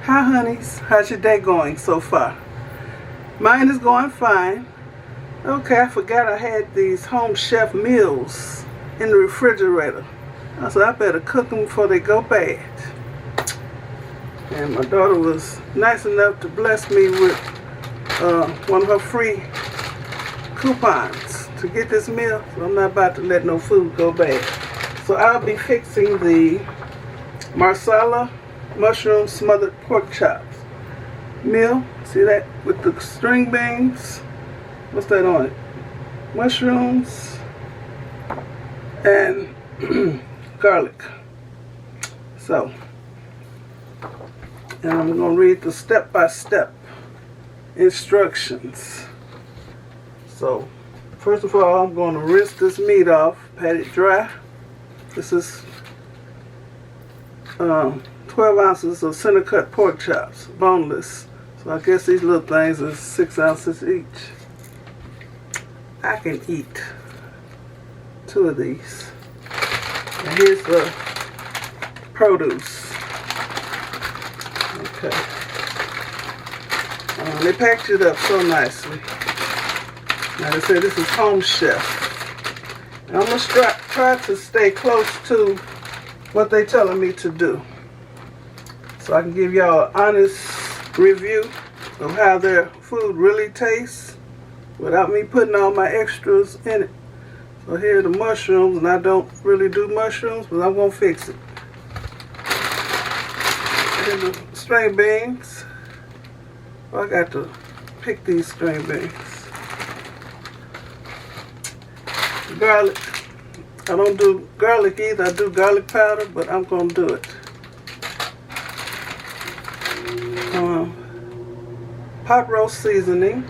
Hi honeys, how's your day going so far? Mine is going fine. Okay, I forgot I had these home chef meals in the refrigerator. So I better cook them before they go bad. And my daughter was nice enough to bless me with one of her free coupons to get this meal. So I'm not about to let no food go bad. So I'll be fixing the MARSALA mushroom smothered pork chops meal. See that with the string beans? What's that on it? Mushrooms and garlic. So, and I'm going to read the step-by-step instructions. So, first of all, I'm going to rinse this meat off, pat it dry. This is 12 ounces of center cut pork chops, boneless. So I guess these little things are 6 ounces each. I can eat 2 of these. And here's the produce. Okay. They packed it up so nicely. Now they say this is home chef. And I'm going to try to stay close to what they're telling me to do, so I can give y'all an honest review of how their food really tastes without me putting all my extras in it. So here are the mushrooms, and I don't really do mushrooms, but I'm going to fix it. Here's the string beans. Oh, I got to pick these string beans. Garlic. I don't do garlic either. I do garlic powder, but I'm going to do it. Pot roast seasoning.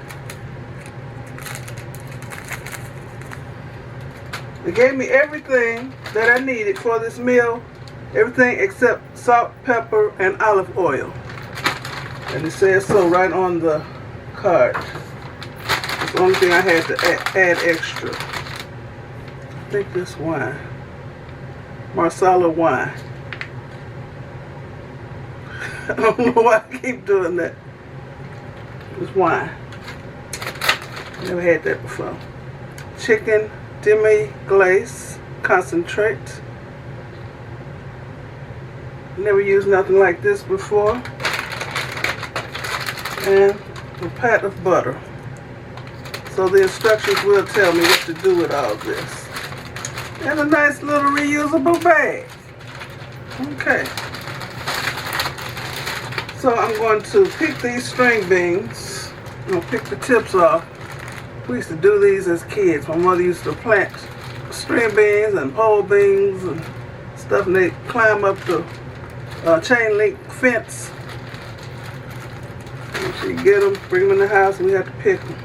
They gave me everything that I needed for this meal. Everything except salt, pepper, and olive oil. And it says so right on the card. It's the only thing I had to add extra. I think this wine. MARSALA wine. I don't know why I keep doing that. It's wine. Never had that before. Chicken demi-glace concentrate. Never used nothing like this before. And a pat of butter. So the instructions will tell me what to do with all this. And a nice little reusable bag. Okay. So I'm going to pick these string beans. I'm going to pick the tips off. We used to do these as kids. My mother used to plant string beans and pole beans and stuff, and they climb up the chain link fence. And she'd get them, bring them in the house, and we had to pick them.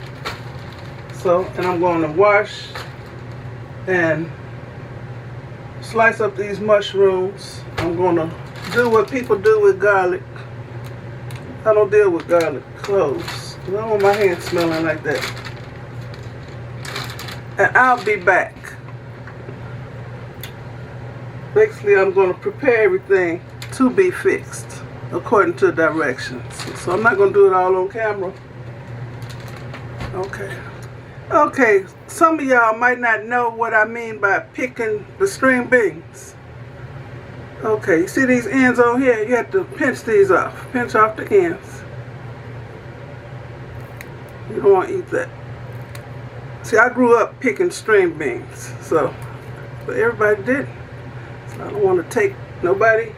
So, and I'm going to wash and slice up these mushrooms. I'm going to do what people do with garlic. I don't deal with garlic cloves. I don't want my hands smelling like that. And I'll be back. Basically, I'm going to prepare everything to be fixed according to directions. So I'm not going to do it all on camera. Okay. Okay, some of y'all might not know what I mean by picking the string beans. Okay, you see these ends on here? You have to pinch these off. Pinch off the ends. You don't want to eat that. See, I grew up picking string beans, but everybody didn't. So I don't want to take nobody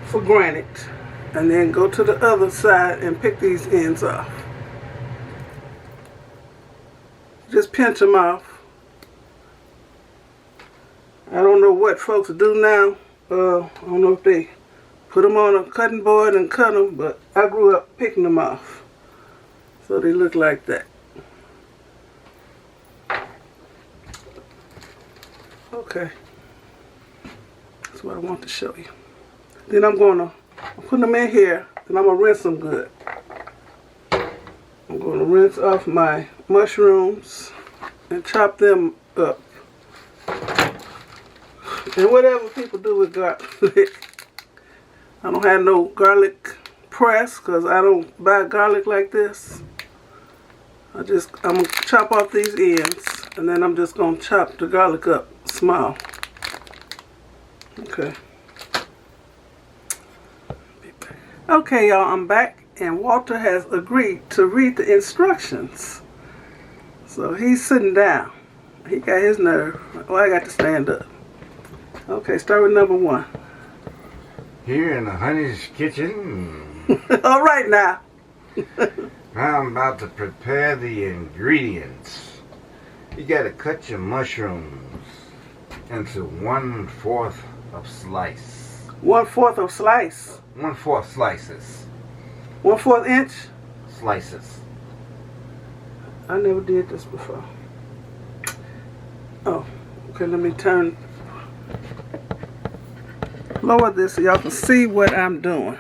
for granted. And then go to the other side and pick these ends off. Just pinch them off. I don't know what folks do now. I don't know if they put them on a cutting board and cut them, but I grew up picking them off. So they look like that. Okay. That's what I want to show you. Then I'm going to put them in here, and I'm going to rinse them good. I'm going to rinse off my mushrooms and chop them up. And whatever people do with garlic. I don't have no garlic press because I don't buy garlic like this. I'm going to chop off these ends, and then I'm just going to chop the garlic up small. Okay. Okay, y'all, I'm back, and Walter has agreed to read the instructions. So he's sitting down. He got his nerve. Oh, I got to stand up. Okay, start with number 1. Here in the honey's kitchen. All right now. I'm about to prepare the ingredients. You gotta cut your mushrooms into 1/4 of slice. 1/4 of slice. 1/4 slices. 1/4 inch? Slices. I never did this before. Oh, okay, let me turn. Lower this so y'all can see what I'm doing.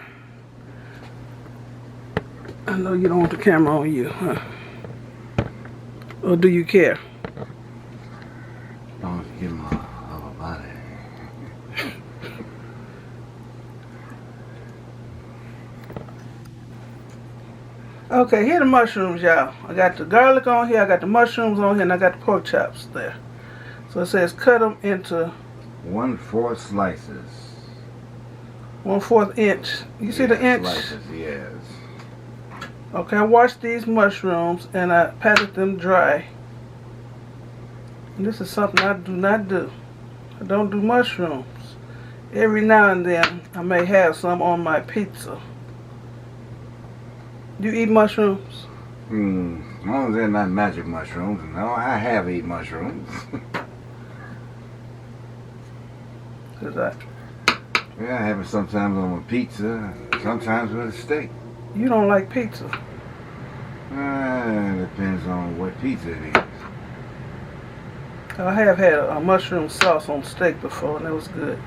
I know you don't want the camera on you, huh? Or do you care? Don't give my upper body. Okay, here are the mushrooms, y'all. I got the garlic on here, I got the mushrooms on here, and I got the pork chops there. So it says cut them into 1/4 slices. 1/4 inch. You see the inch? Slices, yes. Okay, I washed these mushrooms and I patted them dry. And this is something I do not do. I don't do mushrooms. Every now and then I may have some on my pizza. Do you eat mushrooms? As long as they're not magic mushrooms. No, I have eaten mushrooms. Yeah, I have it sometimes on a pizza, sometimes with a steak. You don't like pizza? Depends on what pizza it is. I have had a mushroom sauce on steak before, and it was good.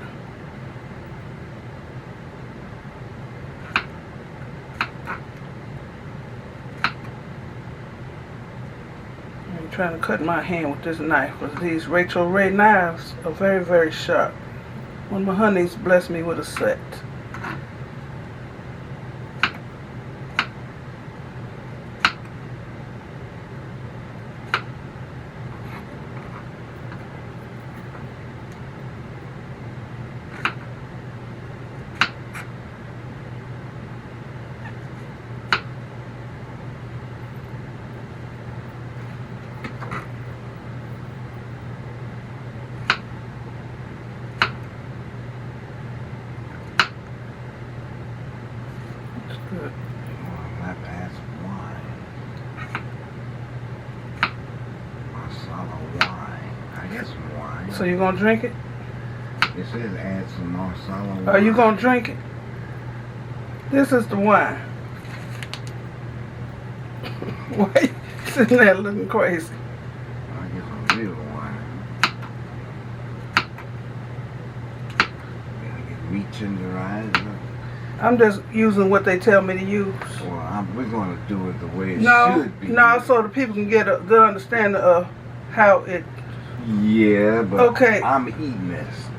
I'm trying to cut my hand with this knife, because these Rachel Ray knives are very, very sharp. One of my honeys blessed me with a set. Good. My past wine. Marsala wine. I guess wine. So you gonna drink it? It says add some marsala wine. Are you gonna drink it? This is the wine. Why you sitting there looking crazy? I guess a real wine. Gotta get meat tenderized. I'm just using what they tell me to use. Well, we're going to do it the way it No, should be. no, so the people can get a good understanding of how it. Yeah, but Okay. I'm eating this.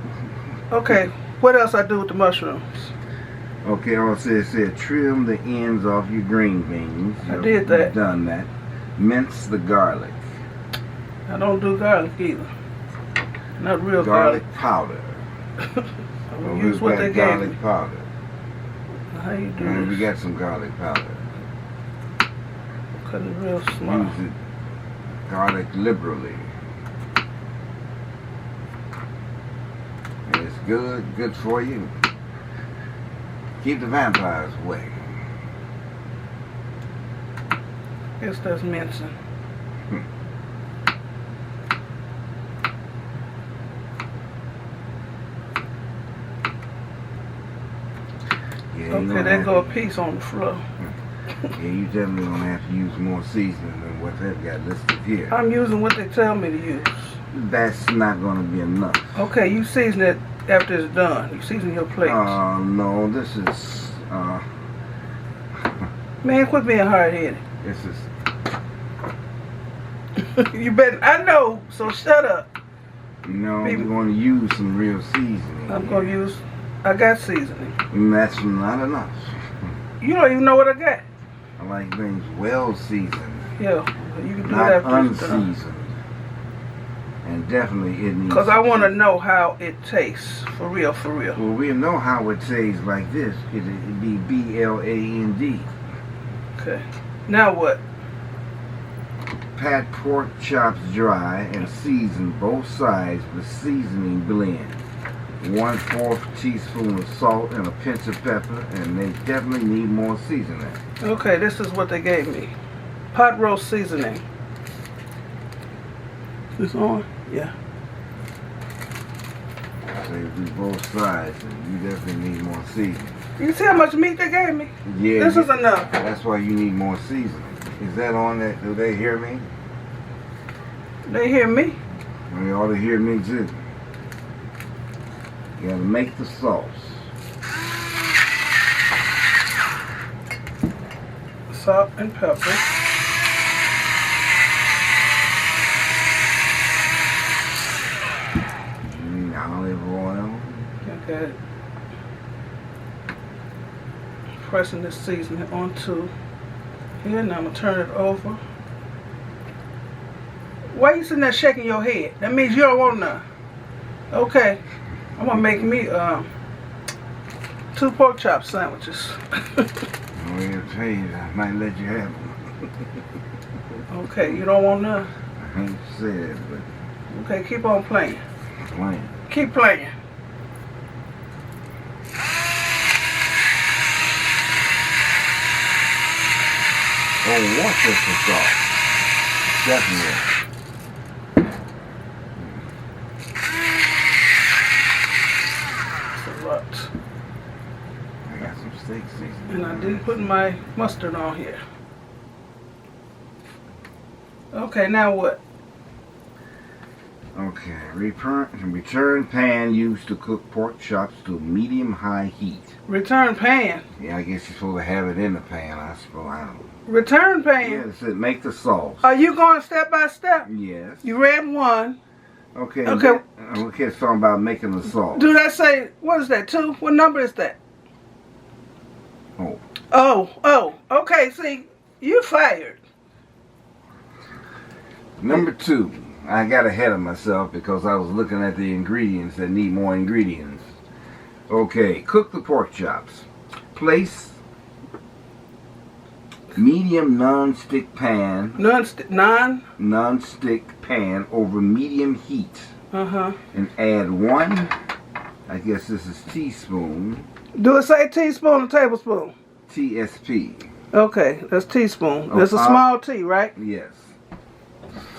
Okay, what else I do with the mushrooms? Okay, also it said trim the ends off your green beans. I did that. You've done that. Mince the garlic. I don't do garlic either. Not real Garlic powder. I'm Well, gonna use what they gave garlic me. powder. How you do And we this? got some garlic powder. Cut it real small. Use it garlic liberally. And it's good for you. Keep the vampires away. Guess that's mincing. Yeah, Okay, there go a piece on the floor. Yeah, you definitely gonna have to use more seasoning than what they've got listed here. I'm using what they tell me to use. That's not gonna be enough. Okay, you season it after it's done. You season your plates. No, this is Man, quit being hard-headed. this is You better. I know. So shut up. no. Maybe. We're gonna use some real seasoning. I'm gonna use. I got seasoning. And that's not enough. You don't even know what I got. I like things well seasoned. Yeah, you can do Not that after it's done. unseasoned. And definitely it needs. Because I want to know how it tastes. For real, for real. Well, we know how it tastes like this. It'd be BLAND. Okay. Now what? Pat pork chops dry and season both sides with seasoning blend. 1/4 teaspoon of salt and a pinch of pepper, and they definitely need more seasoning. Okay, this is what they gave me. Pot roast seasoning. Is this on? Yeah. So you do both sides, and you definitely need more seasoning. You see how much meat they gave me? Yeah. This is enough. That's why you need more seasoning. Is that on that? Do they hear me? They hear me. They ought to hear me too. You gotta make the sauce. Salt and pepper. Olive oil. Okay. Pressing this seasoning onto here. Now I'm gonna turn it over. Why you sitting there shaking your head? That means you don't want none. Okay. I'm gonna make me 2 pork chop sandwiches. Well, I'll tell you, I might let you have them. Okay, you don't want none? I ain't said, but Okay, keep on playing. playing. Keep playing. Oh, Worcester sauce. Definitely. That's a lot. I got some steak seasoning. And I didn't put my mustard on here. Okay, now what? Okay, return pan used to cook pork chops to medium-high heat. Return pan. Yeah, I guess you're supposed to have it in the pan, I suppose. I don't know. Return pan. Yeah, it said make the sauce. Are you going step by step? Yes. You read one. Okay. Okay. Okay, it's talking about making the sauce. Do that say, what is that, 2? What number is that? Oh. Oh, okay, see, you fired. Number 2. I got ahead of myself because I was looking at the ingredients that need more ingredients. Okay, cook the pork chops. Place medium non-stick pan. Non-stick pan over medium heat. And add 1, I guess this is teaspoon. Do it say teaspoon or tablespoon? TSP. Okay, that's teaspoon. That's a small T, right? Yes.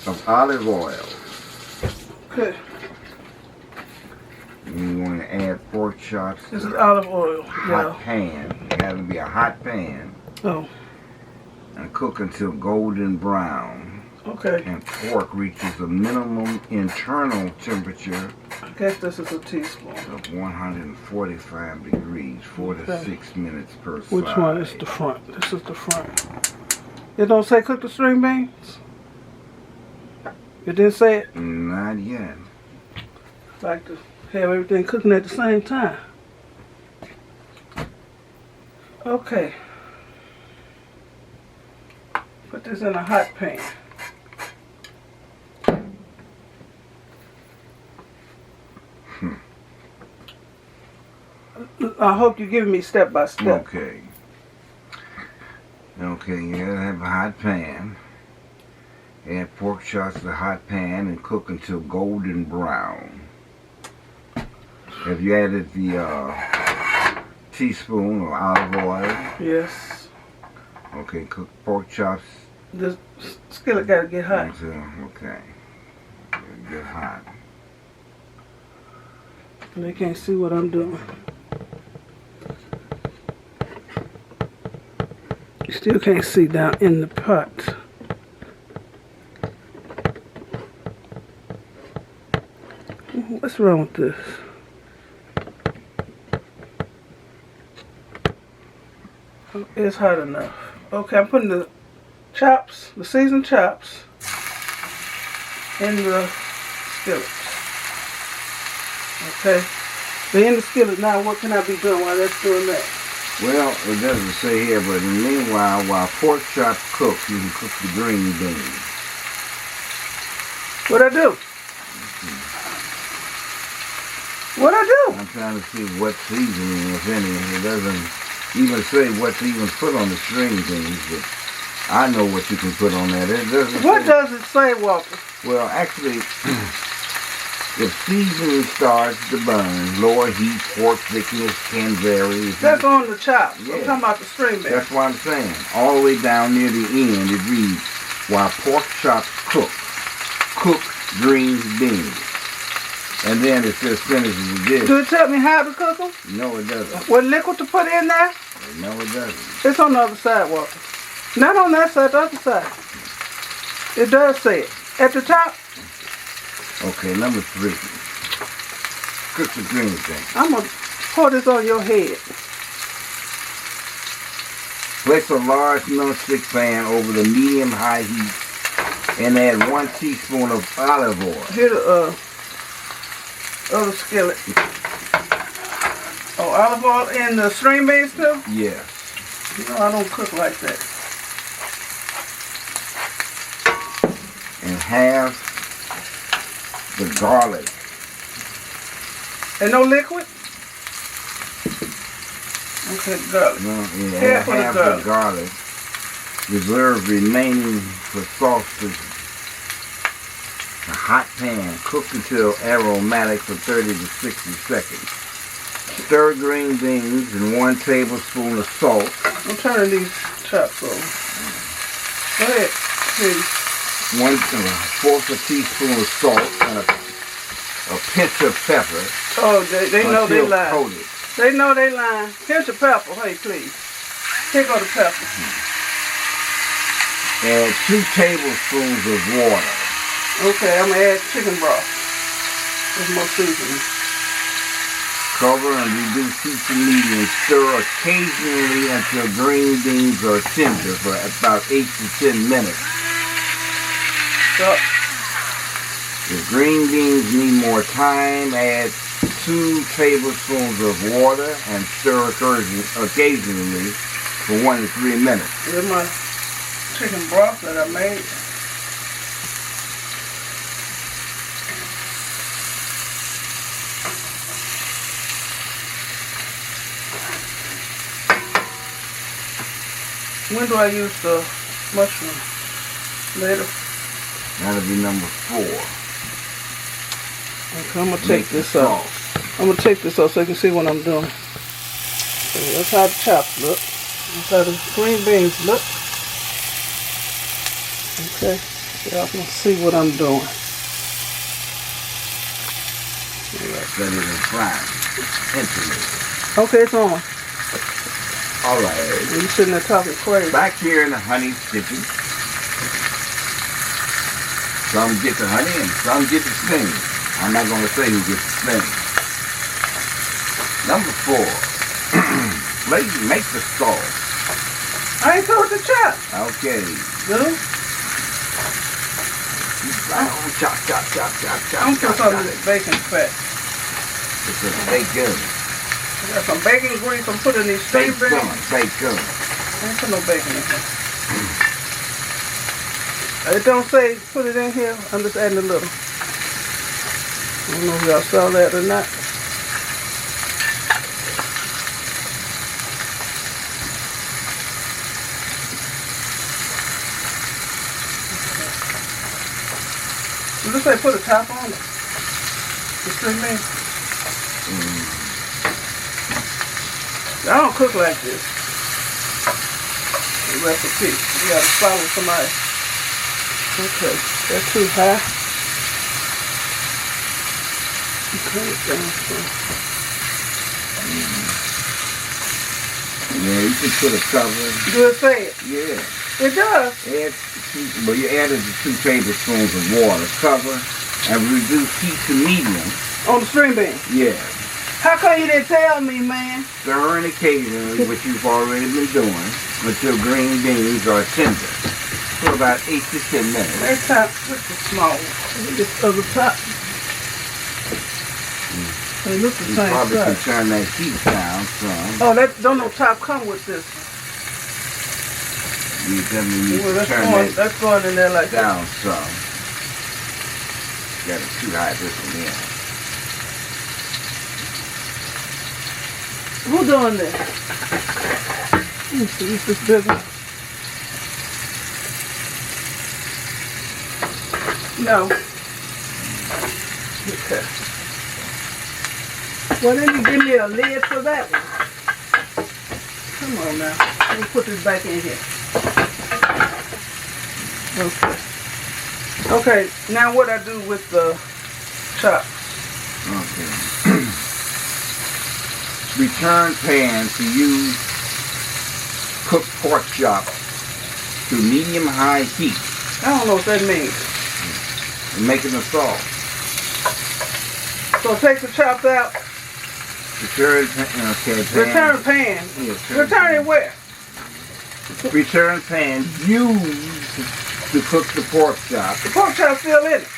Of olive oil. Okay. And you want to add pork chops. This is olive oil. Hot pan. It got to be a hot pan. Oh. And cook until golden brown. Okay. And pork reaches the minimum internal temperature. I guess this is a teaspoon. Of 145 degrees, 4 to 6 minutes per side. Which one is the front? This is the front. It don't say cook the string beans? It didn't say it? Not yet. I like to have everything cooking at the same time. Okay. Put this in a hot pan. I hope you're giving me step by step. Okay. Okay, you gotta have a hot pan. Add pork chops to the hot pan and cook until golden brown. Have you added the teaspoon of olive oil? Yes. Okay, cook pork chops. The skillet gotta get hot. Okay. Get hot. They can't see what I'm doing. You still can't see down in the pot. What's wrong with this? It's hot enough. Okay, I'm putting the chops, the seasoned chops, in the skillet. Okay, they're in the skillet now. What can I be doing while that's doing that? Well, it doesn't say here, but in the meanwhile, while pork chops cook, you can cook the green beans. What I do? What I do? I'm trying to see what seasoning, if any. It doesn't even say what's even put on the string beans, but I know what you can put on that. It doesn't. What does it say, Walter? Well, actually, if seasoning starts to burn, lower heat, pork thickness can vary. That's on the chops. Yeah. I'm talking about the string beans. That's what I'm saying. All the way down near the end, it reads, while pork chops cook, cook green beans. And then it just finishes with this. Do it tell me how to cook them? No, it doesn't. What liquid to put in there? No, it doesn't. It's on the other side, Walter. Not on that side, the other side. It does say it. At the top, Okay, number 3. Cook the green thing. I'm going to pour this on your head. Place a large non-stick pan over the medium-high heat and add 1 teaspoon of olive oil. Here the other skillet. Oh, olive oil in the string beans too? Yes. No, I don't cook like that. And half the garlic. And no liquid? Okay, garlic. No, yeah, Half of the half garlic. the garlic. Reserve remaining for sauces. A hot pan. Cook until aromatic for 30 to 60 seconds. Stir green beans and 1 tablespoon of salt. I'm turning these chops over. Go ahead, please. 1/4 teaspoon of salt and a pinch of pepper. Oh, they know they until lying. coated. They know they lying. Here's your pepper. Hey, please. Here go the pepper. Add 2 tablespoons of water. Okay, I'm going to add chicken broth. There's more seasoning. Cover and reduce heat to medium. Stir occasionally until green beans are tender for about 8 to 10 minutes. So, If green beans need more time, add 2 tablespoons of water and stir occasionally for 1 to 3 minutes. here's my chicken broth that I made. When do I use the mushroom? Later. That'll be number 4. Okay, I'm gonna take this off. I'm gonna take this off so you can see what I'm doing. So that's how the chops look. That's how the green beans look. Okay, y'all can see what I'm doing. Ready to fry. Instantly. Okay, it's on. All right. You sitting there talking crazy. Back here in the honey kitchen. Some get the honey and some get the sting. I'm not going to say who gets the sting. Number 4. Make the sauce. I ain't through with the chop. Okay. Dude, Chop, chop, chop, chop, chop. I'm put some of this bacon fat. It's a bacon. I got some bacon grease I'm putting in these string beans. Bacon. I ain't put no bacon in here. It don't say put it in here. I'm just adding a little. I don't know if y'all saw that or not. You just say put a top on it. The string beans. I don't cook like this. The recipe. You gotta follow somebody. Okay, that's too high. Cut it down some. Yeah, you can put a cover. Do it say it? Yeah. It does. Well, you added the 2 tablespoons of water. Cover and reduce heat to medium. On the string bean. Yeah. How come you didn't tell me, man? Stir occasionally, which you've already been doing, until green beans are tender. For about 8 to 10 minutes. Next time, put the small one. This other top. They look the You same probably can size. turn that heat down some. Oh, that don't no top come with this. You definitely need Well, to turn that that's going in there like that. down some. Got it too high this one in. Who doing this? Let me see, is this bigger? No. Okay. Well, then you give me a lid for that one. Come on now. Let me put this back in here. Okay. Okay, now what I do with the chops? Okay. Return pan to use cooked pork chops to medium-high heat. I don't know what that means. And making the sauce. So take the chops out. Return pan. Okay, pan. Return pan. Yeah, Return it where? Return pan used to cook the pork chops. The pork chop's still in it.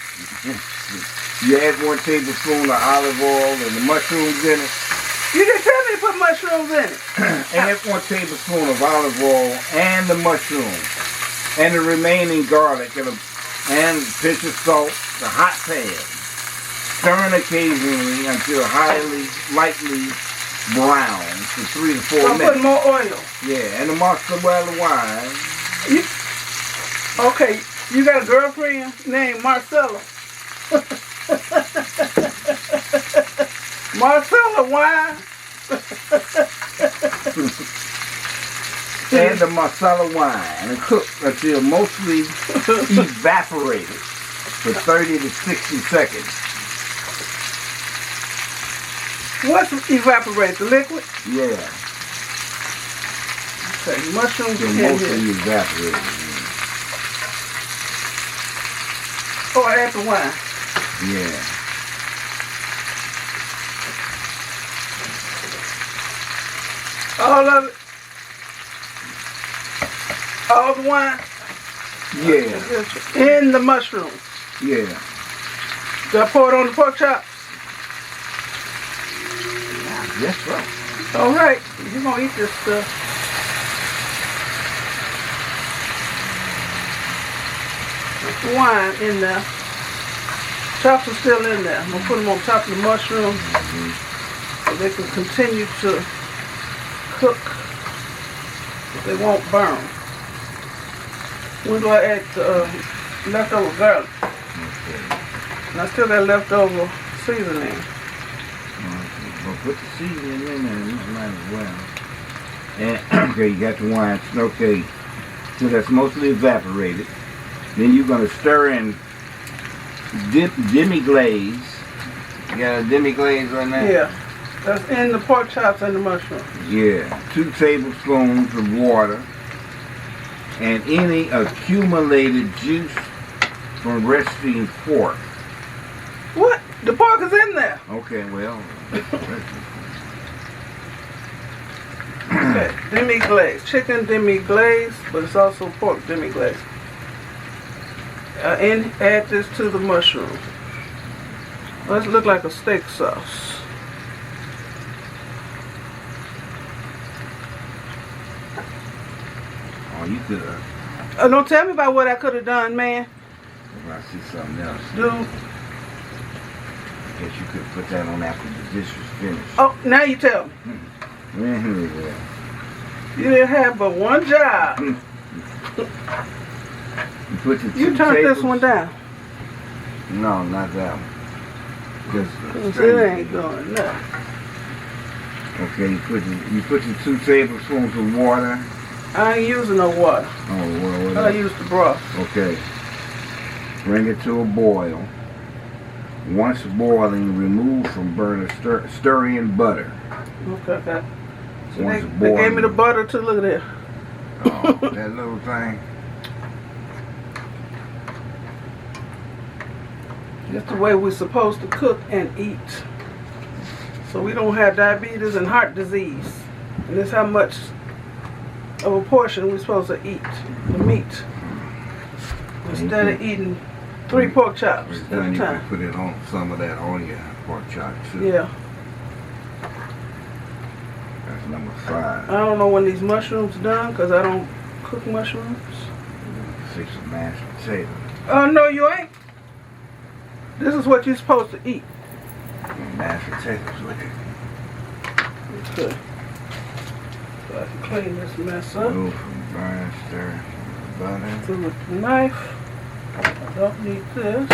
You add 1 tablespoon of olive oil and the mushrooms in it. You didn't tell me to put mushrooms in it. Add 1 tablespoon of olive oil and the mushrooms and the remaining garlic and pinch of salt, the hot pan. Stirring occasionally until lightly brown for 3 to 4 So minutes. put more oil. Yeah, and the MARSALA wine. Okay, you got a girlfriend named MARSALA. MARSALA wine. Add the MARSALA wine and cook until mostly evaporated for 30 to 60 seconds. What's evaporate? The liquid? Yeah. Okay, mushrooms They're in mostly here. evaporated. Oh, I add the wine. Yeah. All of it? All the wine? Yeah. In the mushroom. Yeah. Do I pour it on the pork chops? Yes, sir. All right. You're going to eat this stuff. Wine in there. Chops are still in there. I'm going to put them on top of the mushrooms so they can continue to cook. They won't burn. When do I add the leftover garlic? Okay. And I still got leftover seasoning. Well, put the seasoning in there, you might as well. And, okay, you got the wine. Okay, so that's mostly evaporated. Then you're going to stir in demi-glaze. You got a demi-glaze right now? Yeah, that's in the pork chops and the mushrooms. Yeah, 2 tablespoons of water and any accumulated juice from resting pork. What? The pork is in there. Okay, well. Okay, demi-glaze. Chicken demi-glaze, but it's also pork demi-glaze. And add this to the mushroom. Let's look like a steak sauce. Oh, you could have. Don't tell me about what I could have done, man. I see something else. Dude. I guess you could put that on after the dish was finished. Oh, now you tell me. Yeah. You didn't have but one job. You put the You turned this one down. No, not that one. Just Cause it ain't going nothing. Okay, you put the 2 tablespoons of water. I ain't using no water. Oh, well, I use the broth. okay. Bring it to a boil. Once boiling, remove from burner, stir in butter. Okay. So Once they boiling. gave me the butter too. Look at that. Oh, that little thing. That's the way we're supposed to cook and eat. So we don't have diabetes and heart disease. And this how much of a portion we're supposed to eat, the meat. Instead of eating 3 pork chops at a Then you can time. put it on some of that on your pork chop too. Yeah. Number 5. I don't know when these mushrooms done because I don't cook mushrooms. 6 of mashed potatoes. Oh, no, you ain't. This is what you're supposed to eat. Mashed potatoes with it. Okay. So I can clean this mess up. Move from burn, stir, butter. So with the knife, I don't need this.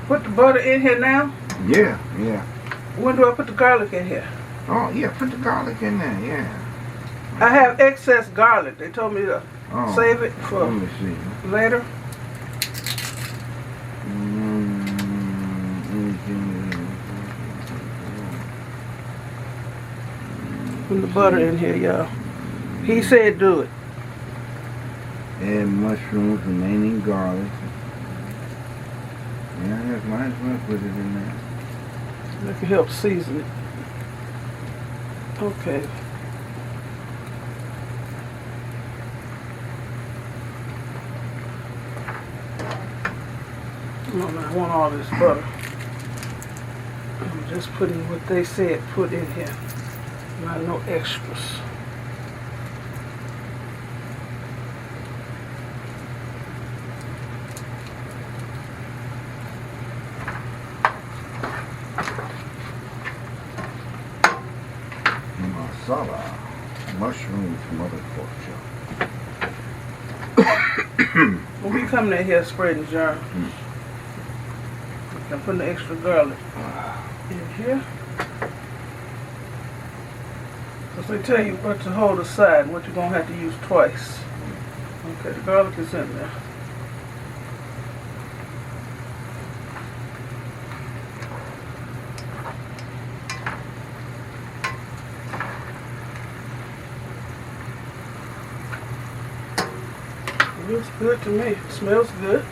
Put the butter in here now? Yeah, yeah. When do I put the garlic in here? Oh, yeah, put the garlic in there, yeah. I have excess garlic. They told me to save it for let me see. later. Put the butter in here, y'all. He said do it. Add mushrooms, remaining garlic. Yeah, I might as well put it in there. That can help season it. Okay. I want all this butter. I'm just putting what they said put in here. Not no extras. MARSALA. Mushrooms from other pork chop. When we come in here spreading jar, I'm putting the extra garlic in here. Because they tell you what to hold aside and what you're going to have to use twice. Okay, the garlic is in there. It looks good to me. It smells good.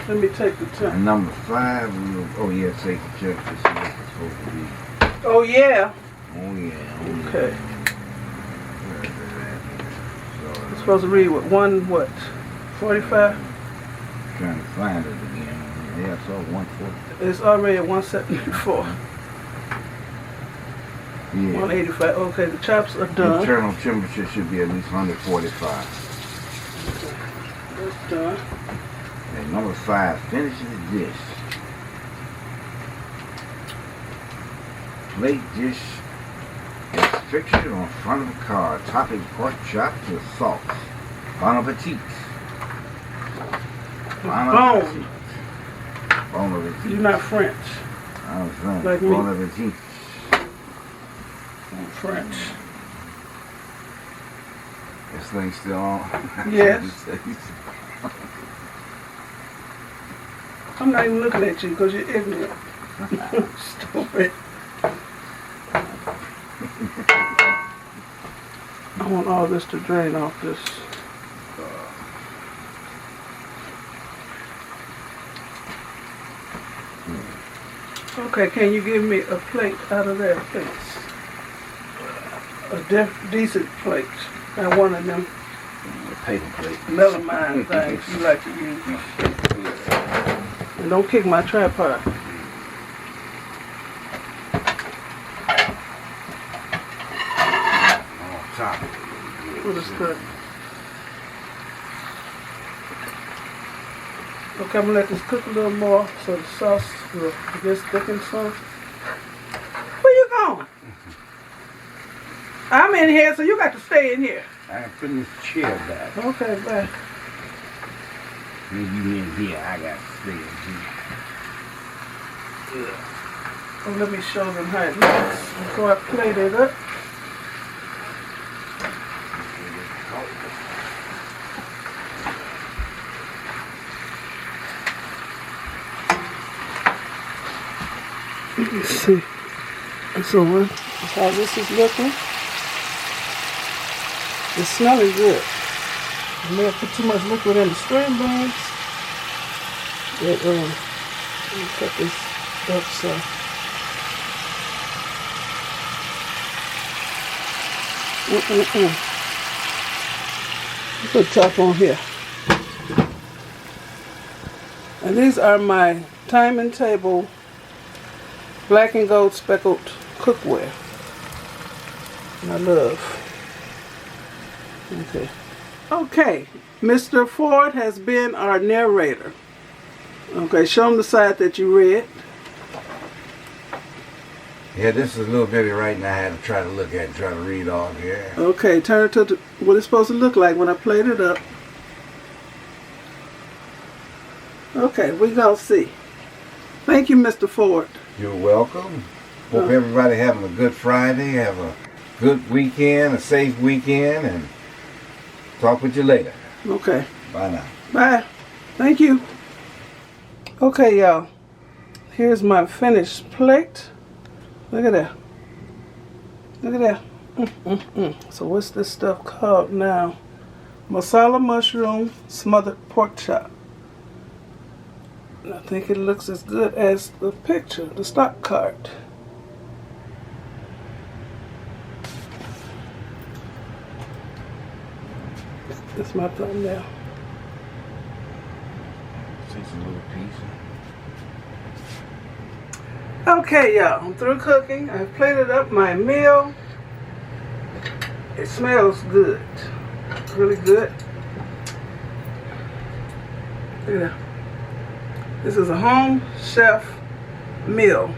Let me take the time. And number 5, oh yeah, take the check to see what it's supposed to be. Oh yeah. Oh yeah. Okay. Where is it at? It's supposed to read what 45? Trying to find it again. Yeah, I saw 140. It's already at 174. Yeah. 185. Okay, the chops are done. Internal temperature should be at least 145. That's done. And number 5 finishes this. Plate dish is fixtured on front of the car, topping pork chops with sauce. Bon appetit. Bon appetit. Bon appetit. You're not French. I'm French. Like me. Bon appetit. I'm French. This thing's still on? Yes. I'm not even looking at you because you're ignorant. Stupid. I want all this to drain off this. Okay, can you give me a plate out of there, please? A decent plate. And one of them Paper plate. melamine things you like to use. And don't kick my tripod. On top. What is good? Okay, I'm gonna let this cook a little more so the sauce will get thickened some. Where you going? I'm in here, so you got to stay in here. I'm putting this chair back. Okay, bye. You in here, I got to stay in here. Oh, let me show them how it looks before I plate it up. Let's see. So how this is looking. It's smelling good. I may have put too much liquid in the string beans. But, let me cut this up so. Put top on here. And these are my time and table black and gold speckled cookware. I love. Okay, Mr. Ford has been our narrator. Okay, show him the side that you read. Yeah, this is a little bitty right now. I had to try to look at it, try to read off here. Okay, turn it to what it's supposed to look like when I played it up. Okay, we gonna see. Thank you, Mr. Ford. You're welcome. Hope everybody having a good Friday. Have a good weekend, a safe weekend, and talk with you later. Okay. Bye now. Bye. Thank you. Okay, y'all. Here's my finished plate. Look at that. Look at that. So what's this stuff called now? Masala mushroom smothered pork chop. I think it looks as good as the picture, the stock card. That's my thumbnail. Just a little piece. Okay, y'all, I'm through cooking. I've plated up my meal. It smells good. Really good. Look at that. This is a home chef meal.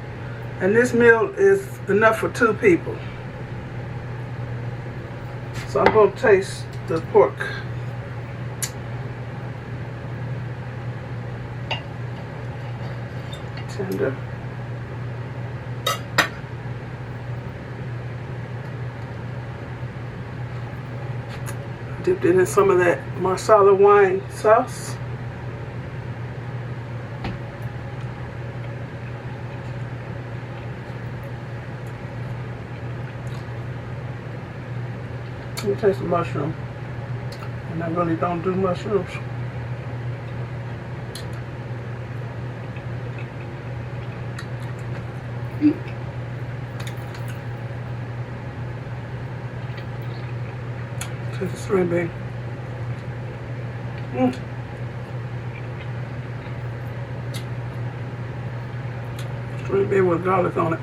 And this meal is enough for 2 people. So I'm going to taste the pork. Tender. Dipped it in some of that MARSALA wine sauce. Let me taste the mushroom. And I really don't do mushrooms. Taste the string bean. String bean with garlic on it.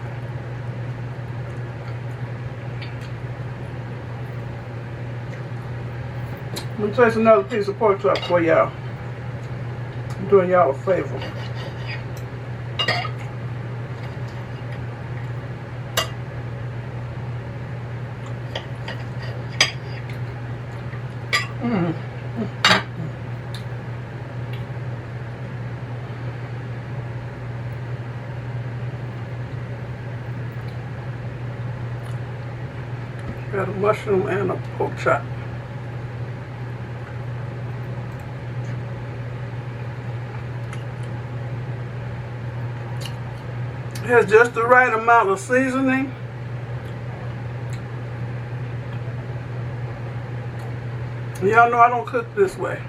Let me taste another piece of pork chop for y'all. I'm doing y'all a favor. Got a mushroom and a pork chop. It has just the right amount of seasoning. Y'all know I don't cook this way.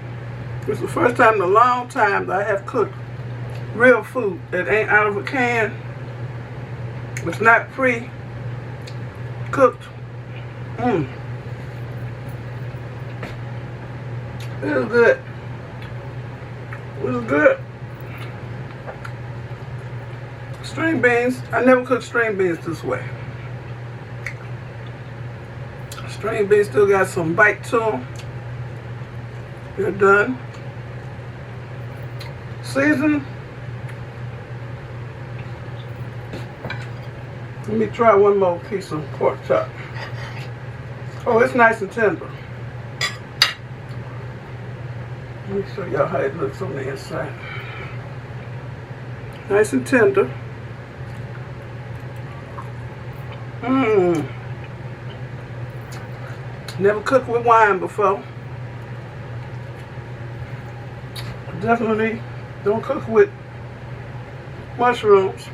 It's the first time in a long time that I have cooked real food that ain't out of a can. It's not pre-cooked. It is good. It is good. String beans, I never cook string beans this way. String beans still got some bite to them. They're done. Season. Let me try one more piece of pork chop. Oh, it's nice and tender. Let me show y'all how it looks on the inside. Nice and tender. Never cooked with wine before. Definitely don't cook with mushrooms.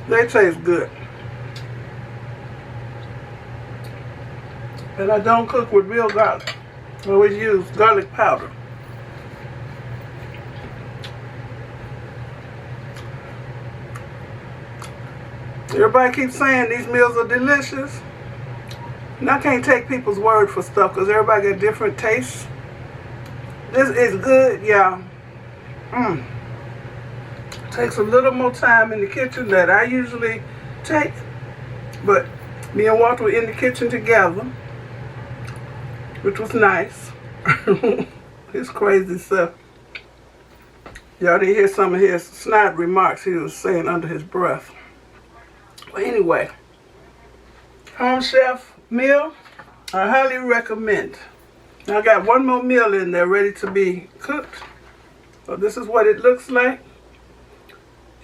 They taste good. And I don't cook with real garlic. I always use garlic powder. Everybody keeps saying these meals are delicious. And I can't take people's word for stuff because everybody got different tastes. This is good, y'all. Takes a little more time in the kitchen than I usually take. But me and Walter were in the kitchen together, which was nice. His crazy stuff. Y'all didn't hear some of his snide remarks he was saying under his breath. But anyway, Home Chef meal, I highly recommend. Now I got one more meal in there ready to be cooked. So this is what it looks like.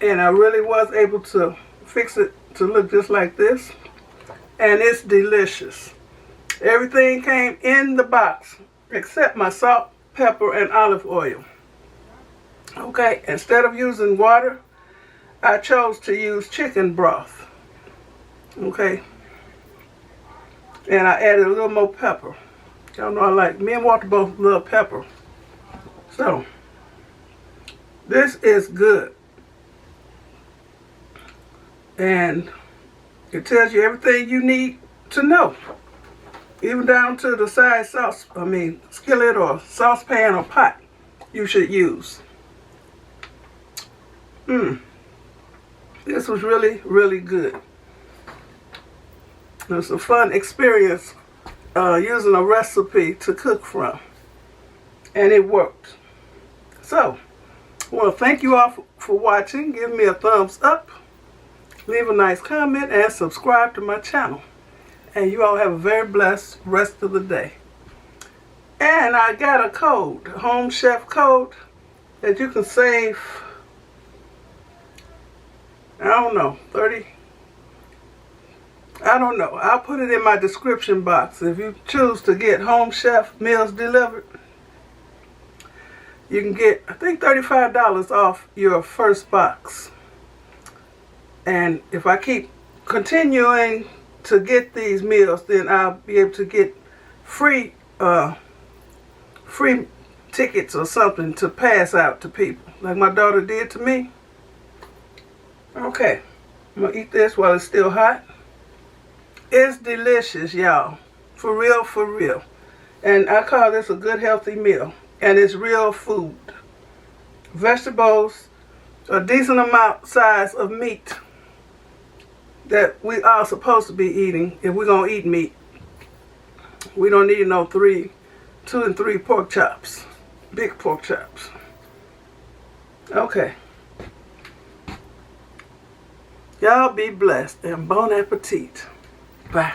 And I really was able to fix it to look just like this. And it's delicious. Everything came in the box except my salt, pepper, and olive oil. Okay, instead of using water, I chose to use chicken broth. Okay. And I added a little more pepper. Y'all know me and Walter both love pepper. So, this is good. And it tells you everything you need to know. Even down to the size skillet or saucepan or pot you should use. This was really, really good. It was a fun experience using a recipe to cook from. And it worked. So, well, thank you all for watching. Give me a thumbs up. Leave a nice comment and subscribe to my channel. And you all have a very blessed rest of the day. And I got a code, a Home Chef code, that you can save, I don't know, 30. I don't know. I'll put it in my description box. If you choose to get Home Chef meals delivered, you can get, I think, $35 off your first box. And if I keep continuing to get these meals, then I'll be able to get free tickets or something to pass out to people, like my daughter did to me. Okay, I'm gonna eat this while it's still hot. It's delicious, y'all. For real, for real. And I call this a good healthy meal. And it's real food. Vegetables, a decent size of meat that we are supposed to be eating if we're going to eat meat. We don't need no 2 and 3 pork chops. Big pork chops. Okay. Y'all be blessed and bon appetit. Bye.